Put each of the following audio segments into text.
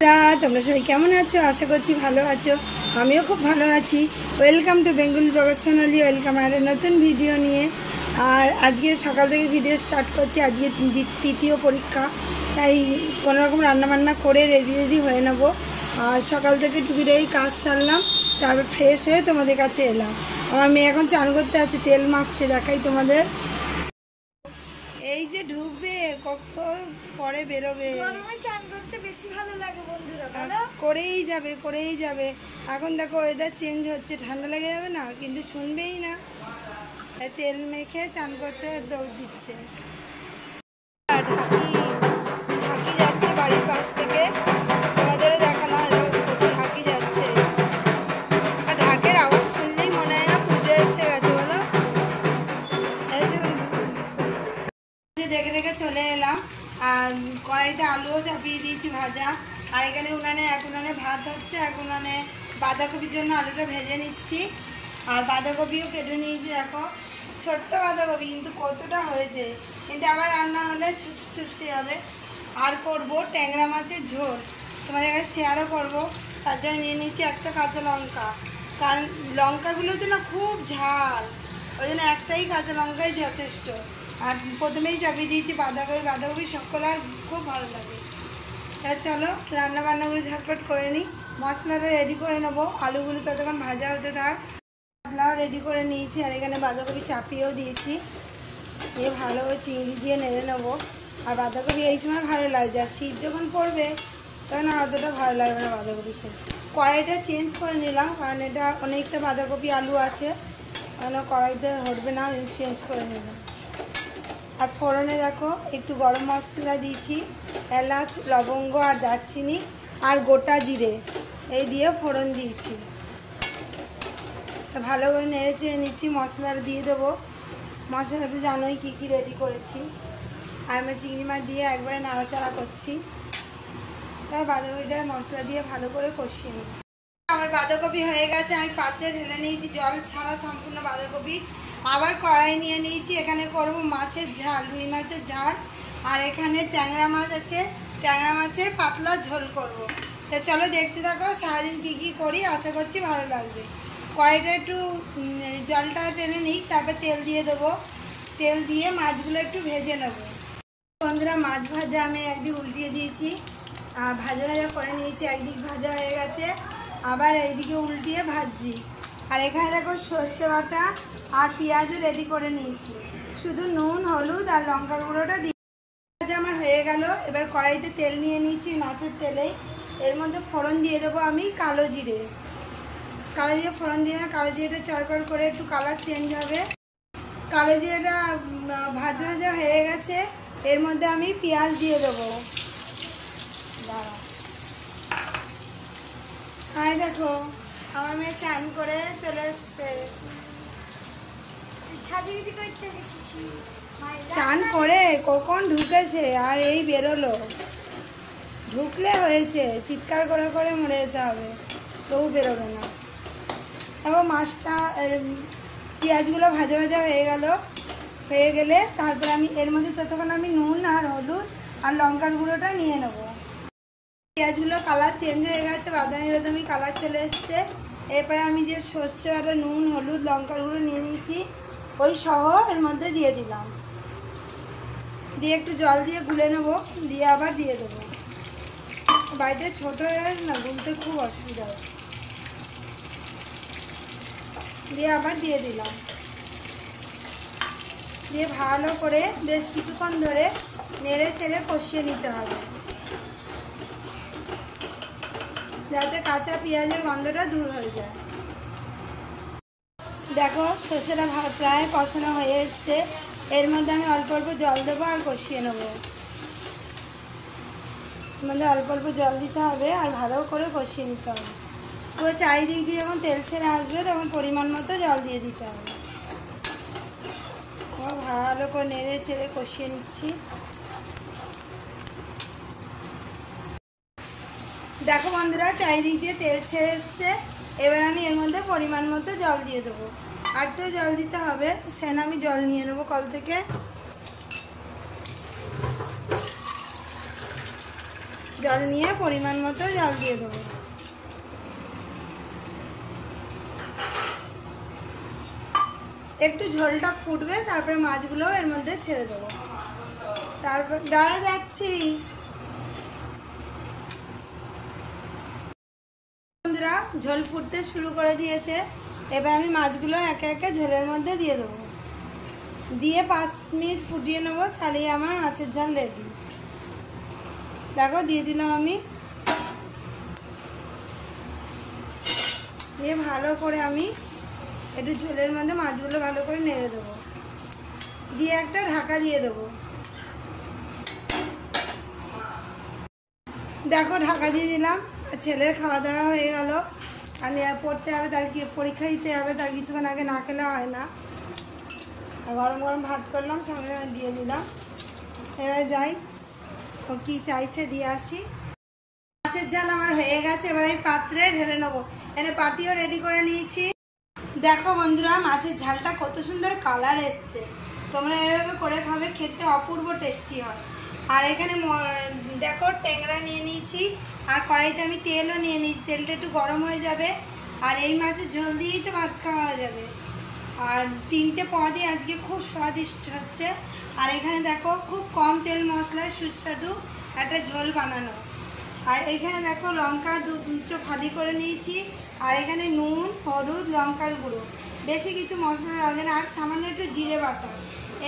তোমরা সবাই কেমন আছো? আশা করছি ভালো আছো। আমিও খুব ভালো আছি। Welcome to Bengali professionally, welcome আর নতুন ভিডিও নিয়ে। আর আজকে সকাল থেকে ভিডিও স্টার্ট করছি। আজকে তৃতীয় পরীক্ষা, তাই কোনোরকম রান্নাবান্না করে রেডি হয়ে নেবো। আর সকাল থেকে টুকিটাই কাজ সারলাম, তারপর ফ্রেশ হয়ে তোমাদের কাছে এলাম। আমার মেয়ে এখন চান করতে আছে, তেল মাখছে, দেখাই তোমাদের। এই যে ঢুকবে, কখন পরে বেরোবে। চান করতে বেশি ভালো লাগে বন্ধুরা, করেই যাবে। এখন দেখো ওয়েদার চেঞ্জ হচ্ছে, ঠান্ডা লেগে যাবে না, কিন্তু শুনবেই না। তেল মেখে চান করতে দৌড় দিচ্ছে। আর ঢাকি যাচ্ছে বাড়ির পাশ থেকে, তোমাদেরও দেখানো হয় কত ঢাকি যাচ্ছে। আর ঢাকের আওয়াজ শুনলেই মনে হয় না পুজো এসে গেছে, বলো। দেখে চলে এলাম। আর কড়াইতে আলুও চাপিয়ে দিয়েছি ভাজা। আর এখানে এক উনানে ভাত হচ্ছে, এক উনানে বাঁধাকপির জন্য আলুটা ভেজে নিচ্ছি। আর বাঁধাকপিও কেটে নিয়েছি, দেখো ছোট্ট বাঁধাকপি, কিন্তু কতটা হয়েছে। কিন্তু আবার রান্না হলে চুপসে যাবে। আর করবো ট্যাংরা মাছের ঝোল, তোমাদের কাছে শেয়ারও করবো। তার জন্য নিয়ে নিয়েছি একটা কাঁচা লঙ্কা, কারণ লঙ্কাগুলোতে না খুব ঝাল, ওই জন্য একটাই কাঁচা লঙ্কাই যথেষ্ট। আর প্রথমেই চাপিয়ে দিয়েছি বাঁধাকপি সকল আর খুব ভালো লাগে। তা চলো রান্নাবান্নাগুলো ঝটপট করে নিই। মশলাটা রেডি করে নেবো, আলুগুলো ততক্ষণ ভাজা হতে থাক। মশলাও রেডি করে নিয়েছি, আর এখানে বাঁধাকপি চাপিয়েও দিয়েছি। দিয়ে ভালোভাবে চিংড়ি দিয়ে নেড়ে নেবো। আর বাঁধাকপি এই সময় ভালো লাগছে, আর শীত যখন পড়বে তখন অতটা ভালো লাগবে না বাঁধাকপি খেতে। কড়াইটা চেঞ্জ করে নিলাম, কারণ এটা অনেকটা বাঁধাকপি আলু আছে, কারণ কড়াইতে হটবে না, চেঞ্জ করে নিলাম। আর ফোড়নে দেখো একটু গরম মশলা দিয়েছি, এলাচ, লবঙ্গ আর দারচিনি আর গোটা জিরে, এই দিয়ে ফোড়ন দিয়েছি। ভালো করে নেড়ে চেড়ে নিচ্ছি। মশলাটা দিয়ে দেবো। মশলা তো জানোই কী কী রেডি করেছি। আর আমি চিংড়ি মাছ দিয়ে একবারে নাড়াচাড়া করছি। তাই বাঁধাকপিটা মশলা দিয়ে ভালো করে কষিয়ে নিই। আমার বাঁধাকপি হয়ে গেছে, আমি পাত্রে ঢেলে নিয়েছি জল ছাড়া সম্পূর্ণ বাঁধাকপি। আবার কড়াই নিয়ে নিয়েছি, এখানে করব মাছের ঝাল, রুই মাছের ঝাল। আর এখানে ট্যাংরা মাছ আছে, ট্যাংরা মাছের পাতলা ঝোল করব। তা চলো দেখতে থাকো সারাদিন কী করি, আশা করছি ভালো লাগবে। কড়াইটা একটু জলটা টেনে নিই, তারপর তেল দিয়ে দেবো। তেল দিয়ে মাছগুলো একটু ভেজে নেব। বন্ধুরা, মাছ ভাজা আমি একদিক উল্টিয়ে দিয়েছি, ভাজা করে নিয়েছি। একদিক ভাজা হয়ে গেছে, আবার এইদিকে উল্টিয়ে ভাজছি। আর এখানে দেখো সর্ষে বাটা আর পেঁয়াজও রেডি করে নিয়েছি, শুধু নুন, হলুদ আর লঙ্কার গুঁড়োটা দিয়ে ভাজা আমার হয়ে গেল। এবার কড়াইতে তেল নিয়ে নিয়েছি, মাছের তেলেই এর মধ্যে ফোড়ন দিয়ে দেবো আমি কালো জিরে ফোড়ন দিয়ে, কালো জিরেটা চড়পড় করে একটু কালার চেঞ্জ হবে। কালো জিরেটা ভাজা হয়ে গেছে, এর মধ্যে আমি পেঁয়াজ দিয়ে দেবো। হাই দেখো, আমার মেয়ে চান করে চলে এসছে। চান করে কখন ঢুকেছে, আর এই বেরোলো। ঢুকলে হয়েছে, চিৎকার করে করে মরে যেতে হবে, তবু বেরোবে না। দেখো মাছটা, পেঁয়াজগুলো ভাজা হয়ে গেলে তারপরে আমি এর মধ্যে ততক্ষণ আমি নুন আর হলুদ আর লঙ্কার গুঁড়োটা নিয়ে নেবো। পেঁয়াজগুলো কালার চেঞ্জ হয়ে গেছে, বাদামি কালার চলে এসছে। এরপরে আমি যে সর্ষে বাটা, নুন, হলুদ, লঙ্কার গুঁড়ো নিয়ে নিয়েছি, ওই সহ এর মধ্যে দিয়ে দিলাম। দিয়ে একটু জল দিয়ে গুলে নেবো, দিয়ে আবার দিয়ে দেবো। বাড়িটা ছোটো হয়ে গেছে না, গুলতে খুব অসুবিধা হচ্ছে। দিয়ে আবার দিয়ে দিলাম, দিয়ে ভালো করে বেশ কিছুক্ষণ ধরে নেড়ে চেড়ে কষিয়ে নিতে হবে, যাতে কাঁচা পেঁয়াজের গন্ধটা দূর হয়ে যায়। দেখো সর্ষেটা প্রায় কষানো হয়ে এসছে, এর মধ্যে আমি অল্প অল্প জল দেবো আর কষিয়ে নেবো। এর মধ্যে অল্প অল্প জল দিতে হবে আর ভালো করে কষিয়ে নিতে হবে। পুরো চারিদিক দিয়ে যখন তেল ছেড়ে আসবে তখন পরিমাণ মতো জল দিয়ে দিতে হবে। ভালো করে নেড়ে চেড়ে কষিয়ে নিচ্ছি। দেখো বন্ধুরা, চারিদিক দিয়ে তেল ছেড়ে এসছে। এবার আমি এর মধ্যে পরিমাণ মতো জল দিয়ে দেবো। আর তো জল দিতে হবে, সেন আমি জল নিয়ে নেবো কল থেকে। জল নিয়ে পরিমাণ মতো জল দিয়ে দেবো। একটু ঝোলটা ফুটবে, তারপরে মাছগুলো এর মধ্যে ছেড়ে দেবো। তারপর দাঁড়া যাচ্ছি বন্ধুরা, ঝোল ফুটতে শুরু করে দিয়েছে। এবার আমি মাছগুলো একে একে ঝোলের মধ্যে দিয়ে দেবো, দিয়ে 5 মিনিট ফুটিয়ে নেবো, তাহলেই আমার মাছের ঝাল রেডি। দেখো দিয়ে দিলাম আমি, দিয়ে ভালো করে আমি একটু ঝোলের মধ্যে মাছগুলো ভালো করে নেড়ে দেবো, দিয়ে একটা ঢাকা দিয়ে দেবো। দেখো ঢাকা দিয়ে দিলাম। ছেলের খাওয়া দাওয়া হয়ে গেল, আর পড়তে হবে, তার কি পরীক্ষা দিতে হবে, তার কিছুক্ষণ আগে না খেলে হয় না। গরম গরম ভাত করলাম, সঙ্গে দিয়ে দিলাম। এবার যাই, ও কি চাইছে দিয়ে আসি। মাছের ঝাল আমার হয়ে গেছে, এবার আমি পাত্রে ঢেলে নেবো। এনে পাটিও রেডি করে নিয়েছি। দেখো বন্ধুরা, মাছের ঝালটা কত সুন্দর কালার এসছে। তোমরা এভাবে করে খাবে, খেতে অপূর্ব টেস্টি হয়। আর এখানে দেখো ট্যাংরা নিয়ে নিয়েছি, আর কড়াইতে আমি তেলও নিয়ে নিয়েছি। তেলটা একটু গরম হয়ে যাবে, আর এই মাছের ঝোল দিয়েই তো ভাত খাওয়া যাবে। আর 3টে পদই আজকে খুব স্বাদিষ্ট হচ্ছে। আর এখানে দেখো খুব কম তেল মশলায় সুস্বাদু একটা ঝোল বানানো। আর এখানে দেখো লঙ্কা 2টো ফালি করে নিয়েছি, আর এখানে নুন, হলুদ, লঙ্কার গুঁড়ো, বেশি কিছু মশলা লাগে না, আর সামান্য একটু জিরে বাটা,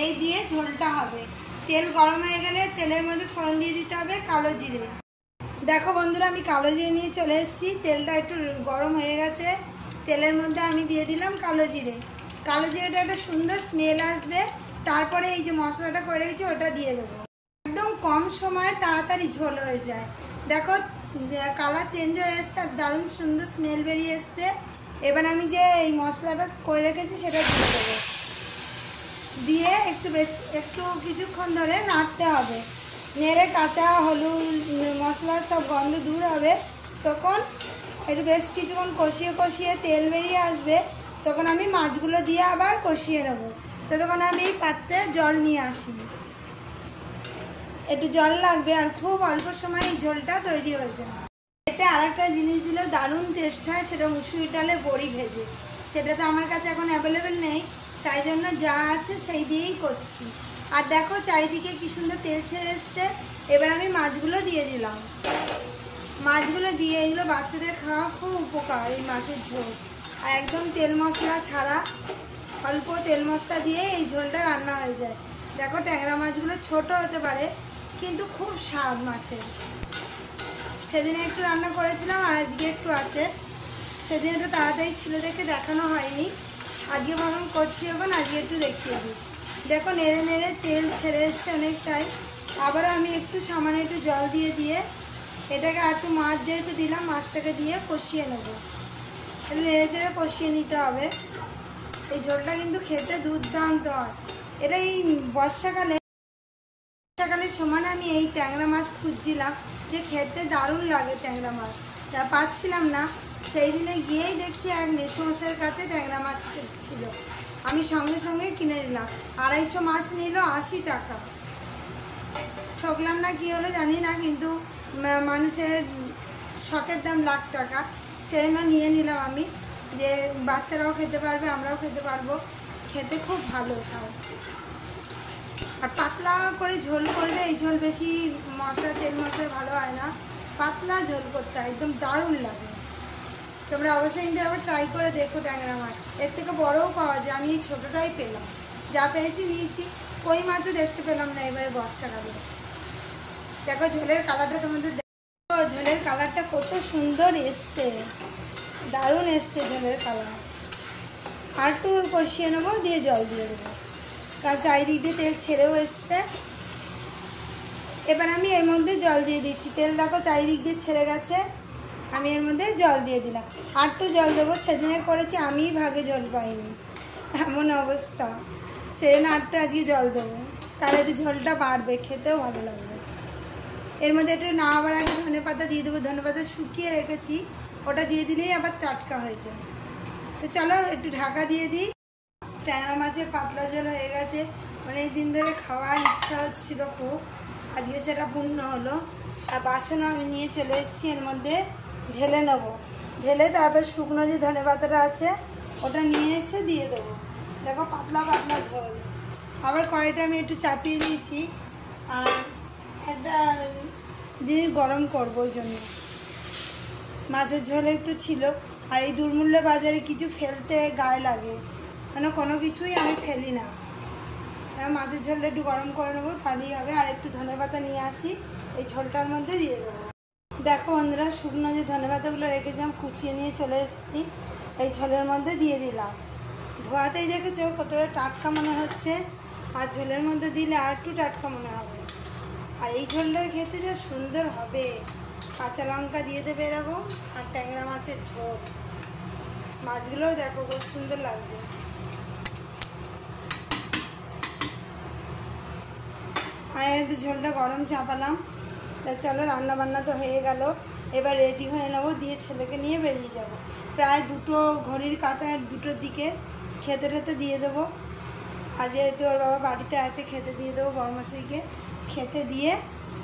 এই দিয়ে ঝোলটা হবে। তেল গরম হয়ে গেলে তেলের মধ্যে ফোড়ন দিয়ে দিতে হবে কালো জিরে। দেখো বন্ধুরা, আমি কালো জিরে নিয়ে চলে এসেছি। তেলটা একটু গরম হয়ে গেছে, তেলের মধ্যে আমি দিয়ে দিলাম কালো জিরে। কালো জিরেটা একটা সুন্দর স্মেল আসবে। তারপরে এই যে মশলাটা করে রেখেছি ওটা দিয়ে দেবো। একদম কম সময়ে তাড়াতাড়ি ঝোল হয়ে যায়। দেখো কালার চেঞ্জ হয়ে এসছে, আর দারুণ সুন্দর স্মেল বেরিয়ে এসছে। এবার আমি যে এই মশলাটা করে রেখেছি সেটা দিয়ে দেবো, দিয়ে একটু কিছুক্ষণ ধরে নাড়তে হবে। নেড়ে কাঁচা হলুদ মশলা সব গন্ধ দূর হবে। তখন একটু বেশ কিছুক্ষণ কষিয়ে কষিয়ে তেল বেরিয়ে আসবে, তখন আমি মাছগুলো দিয়ে আবার কষিয়ে নেবো। ততক্ষণ আমি এই পাত্রে জল নিয়ে আসি। একটু জল লাগবে, আর খুব অল্প সময় এই ঝোলটা তৈরি হয়ে যায়। এতে আর একটা জিনিস দিলেও দারুণ টেস্ট হয়, সেটা মুসুরি ডালের বড়ি ভেজে। সেটা তো আমার কাছে এখন অ্যাভেলেবেল নেই, তাই জন্য যা আছে সেই দিয়েই করছি। আর দেখো চারিদিকে কি সুন্দর তেল ছেড়ে এসছে। এবার আমি মাছগুলো দিয়ে দিলাম। মাছগুলো দিয়ে, এগুলো বাচ্চাদের খাওয়া খুব উপকার এই মাছের ঝোল। আর একদম তেল মশলা ছাড়া, অল্প তেল মশলা দিয়ে এই ঝোলটা রান্না হয়ে যায়। দেখো ট্যাংরা মাছগুলো ছোট হতে পারে, কিন্তু খুব স্বাদ মাছের। সেদিনে একটু রান্না করেছিলাম, আর আজকে একটু আছে। সেদিন একটু তাড়াতাড়ি ছিল দেখে দেখানো হয়নি, আজকে ভাবলাম করছি এখন, আজকে একটু দেখিয়ে দিই। দেখো নেড়ে নেড়ে তেল ছেড়ে এসছে অনেকটাই। আবারও আমি একটু সামান্য একটু জল দিয়ে এটাকে আর একটু মাছ যেহেতু দিলাম, মাছটাকে দিয়ে কষিয়ে নেবো। একটু নেড়ে চেড়ে কষিয়ে নিতে হবে। এই ঝোলটা কিন্তু খেতে দুর্দান্ত হয়। এটা এই বর্ষাকালের সময় আমি এই ট্যাংরা মাছ খুঁজছিলাম, যে খেতে দারুণ লাগে ট্যাংরা মাছ, তা পাচ্ছিলাম না। সেই দিনে গিয়েই দেখছি এক মেসমশাইয়ের কাছে ট্যাংরা মাছ ছিল। আমি সঙ্গে সঙ্গে কিনে নিলাম। 250 মাছ নিল 80 টাকা। ঠকলাম না কি হলো জানি না, কিন্তু মানুষের শখের দাম লাখ টাকা, সেই জন্য নিয়ে নিলাম আমি, যে বাচ্চারাও খেতে পারবে, আমরাও খেতে পারবো। খেতে খুব ভালো সব। আর পাতলা করে ঝোল করলে, এই ঝোল বেশি তেল মশলা ভালো হয় না, পাতলা ঝোল করতে একদম দারুণ লাগে। তোমরা অবশ্যই কিন্তু আবার ট্রাই করে দেখো ট্যাংরা মাছ। এর থেকে বড়ও পাওয়া যায়, আমি এই ছোটোটাই পেলাম, যা পেয়েছি নিয়েছি। কই মাছও দেখতে পেলাম না এবারে বর্ষাকালে। দেখো ঝোলের কালারটা তোমাদের দেখো, ঝোলের কালারটা কত সুন্দর এসছে, দারুণ এসছে ঝোলের কালার। আর একটু কষিয়ে নেবো, দিয়ে জল দিয়ে দেবো। তার চারিদিক দিয়ে তেল ছেড়েও এসছে। এবার আমি এর মধ্যে জল দিয়ে দিচ্ছি। তেল দেখো চারিদিক দিয়ে ছেড়ে গেছে, আমি এর মধ্যে জল দিয়ে দিলাম। আর তো জল দেবো, সেদিনে করেছি আমিই ভাগে জল পাইনি, এমন অবস্থা। সেদিন আরটু আজকে জল দেবো, তাহলে একটু ঝোলটা বাড়বে, খেতেও ভালো লাগবে। এর মধ্যে একটু নামাবার আগে ধনে পাতা দিয়ে দেবো। ধনে পাতা শুকিয়ে রেখেছি, ওটা দিয়ে দিলেই আবার টাটকা হয়ে যায়। তো চলো একটু ঢাকা দিয়ে দিই। ট্যাংরা মাছের পাতলা ঝোল হয়ে গেছে। অনেক দিন ধরে খাওয়ার ইচ্ছা হচ্ছিল খুব, আজকে সেটা পূর্ণ হলো। আর বাসন আমি নিয়ে চলে এসেছি, এর মধ্যে ঢেলে নেবো। ঢেলে তারপর শুকনো যে ধনে পাতাটা আছে ওটা নিয়ে এসে দিয়ে দেবো। দেখো পাতলা পাতলা ঝোল। আবার কড়াইটা আমি একটু চাপিয়ে দিয়েছি, আর একটা জিনিস গরম করবো ওই জন্য। মাছের ঝোল একটু ছিল, আর এই দুর্মূল্য বাজারে কিছু ফেলতে গায়ে লাগে, মানে কোনো কিছুই আমি ফেলি না। মাছের ঝোলটা একটু গরম করে নেবো, তাহলেই হবে। আর একটু ধনেপাতা নিয়ে আসি, এই ঝোলটার মধ্যে দিয়ে দেবো। দেখো বন্ধুরা, শুকনো যে ধনেপাতাগুলো রেখেছিলাম কুচিয়ে নিয়ে চলে এসেছি, এই ঝোলের মধ্যে দিয়ে দিলাম। ধোয়াতেই দেখেছো কতটা টাটকা মনে হচ্ছে, আর ঝোলের মধ্যে দিলে আর একটু টাটকা মনে হবে। আর এই ঝোলটা খেতে যা সুন্দর হবে, কাঁচা লঙ্কা দিয়ে দেবে এরকম, আর ট্যাংরা মাছের ঝোল। মাছগুলোও দেখো খুব সুন্দর লাগছে। আর একটু ঝোলটা গরম চাপালাম। তা চলো, রান্না বান্না তো হয়ে গেল, এবার রেডি হয়ে নেবো, দিয়ে ছেলেকে নিয়ে বেরিয়ে যাব। প্রায় দুটো, ঘড়ির কাঁটায় দুটোর দিকে খেতে টেতে দিয়ে দেবো। আর যেহেতু ওর বাবা বাড়িতে আছে, খেতে দিয়ে দেবো বড়মাসিকে। খেতে দিয়ে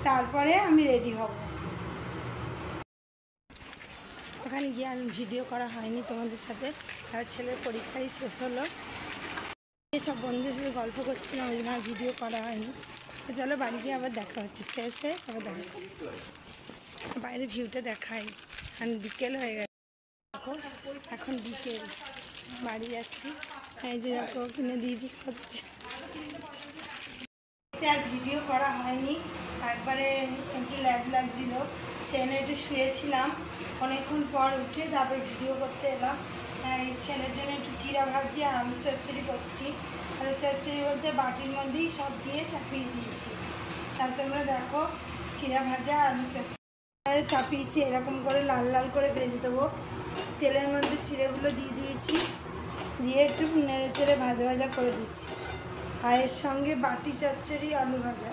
তারপরে আমি রেডি হব। ওখানে গিয়ে আমি ভিডিও করা হয়নি তোমাদের সাথে, আর ছেলের পরীক্ষাই শেষ হলো। সব বন্ধুদের সাথে গল্প করছিলাম, ওই জন্য আর ভিডিও করা হয়নি। তো চলো বাড়ি গিয়ে আবার দেখা হচ্ছে, ফ্রেশ হয়ে আবার দেখা। বাইরে ভিউটা দেখাই, এখন বিকেল হয়ে গেছে। দেখো এখন বিকেল, বাড়ি যাচ্ছি। এই যে দেখো কিনে দিয়েছি, খাচ্ছে। আর ভিডিও করা হয়নি, একবারে একটু ল্যাগ লাগছিল, সেখানে একটু শুয়েছিলাম। অনেকক্ষণ পর উঠে তারপর ভিডিও করতে এলাম। এই ছেলের জন্য একটু চিড়া ভাজি আর আলু চচ্চড়ি করছি। আলু চচ্চড়ি বলতে বাটির মধ্যেই সব দিয়ে চাপিয়ে দিয়েছি। তাই তোমরা দেখো, চিড়া ভাজা আর আলু চচ্চড়ি চাপিয়েছি, এরকম করে লাল লাল করে ভেজে দেবো। তেলের মধ্যে চিড়েগুলো দিয়ে দিয়েছি, দিয়ে একটু নেড়ে চেড়ে ভাজা ভাজা করে দিচ্ছি। আর এর সঙ্গে বাটি চচ্চড়ি, আলু ভাজা,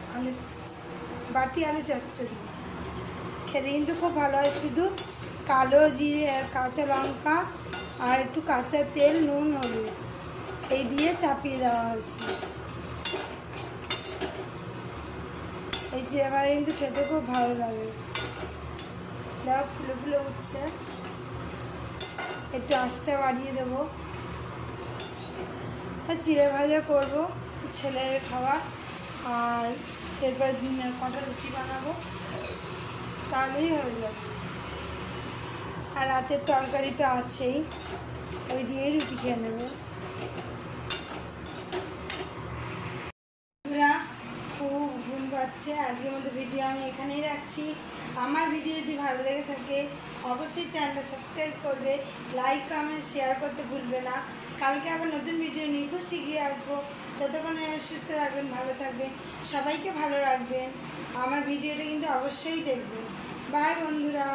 বাটি আলু চচ্চড়ি খেতে কিন্তু খুব ভালো হয়। শুধু কালো জিরে, কাঁচা লঙ্কা আর একটু কাঁচা তেল, নুন, হলুদ এই দিয়ে চাপিয়ে দেওয়া হয়েছে। এই চিড়ে কিন্তু খেতে খুব ভালো লাগে। দেখো ফুলে ফুলে উঠছে, একটু আঁচটা বাড়িয়ে দেবো। চিড়ে ভাজা করবো ছেলের খাওয়া, আর এরপর কটা রুটি বানাবো, তাহলেই হয়ে যাবে। আর রাতের তরকারি তো আছেই, ওই দিয়েই রুটি খেয়ে নেবে। খুব ঘুম পাচ্ছে। আজকের মতো ভিডিও আমি এখানেই রাখছি। আমার ভিডিও যদি ভালো লেগে থাকে অবশ্যই চ্যানেলটা সাবস্ক্রাইব করবে, লাইক কমেন্ট শেয়ার করতে ভুলবে না। কালকে আবার নতুন ভিডিও নিয়ে খুব শিখিয়ে আসবো। ততক্ষণে সুস্থ থাকবেন, ভালো থাকবেন, সবাইকে ভালো রাখবেন। আমার ভিডিওটা কিন্তু অবশ্যই দেখবেন। বাই বন্ধুরা।